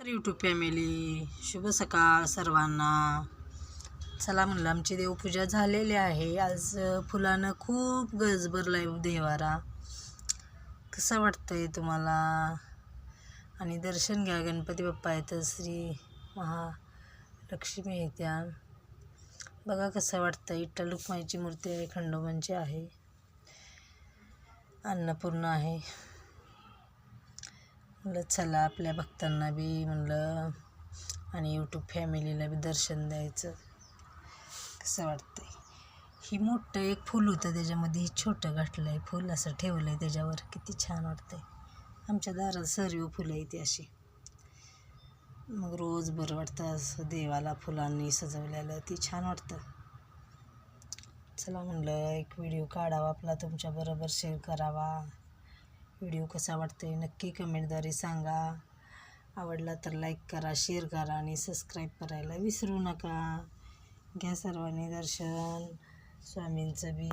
YouTube family, शुभ सकाळ सर्वांना. चला म्हणलं, आमची देवपूजा झालेली आहे. आज फुलानं खूप गजबरला आहे देवारा. कसं वाटतंय तुम्हाला? आणि दर्शन घ्या. गणपती बाप्पा येतं, श्री महालक्ष्मी येत्या. बघा कसं वाटतं. विठ्ठल रुक्माईची मूर्ती आहे, खंडोबांची आहे, अन्नपूर्णा आहे. म्हणलं चला आपल्या भक्तांना बी म्हणलं आणि यूट्यूब फॅमिलीला बी दर्शन द्यायचं. कसं वाटतंय. ही मोठं एक फूल होतं, त्याच्यामध्ये ही छोटं घातलं आहे फूल, असं ठेवलं आहे त्याच्यावर. किती छान वाटतंय. आमच्या दारात सर्व फुलं आहे ती अशी. मग रोज बरं वाटतं असं देवाला फुलांनी सजवलेलं, ती छान वाटतं. चला म्हणलं एक व्हिडिओ काढावा आपला, तुमच्याबरोबर शेअर करावा. व्हिडिओ कसा वाटतोय नक्की कमेंटद्वारे सांगा. आवडला तर लाईक करा, शेअर करा आणि सबस्क्राईब करायला विसरू नका. घ्या सर्वांनी दर्शन स्वामींचं बी.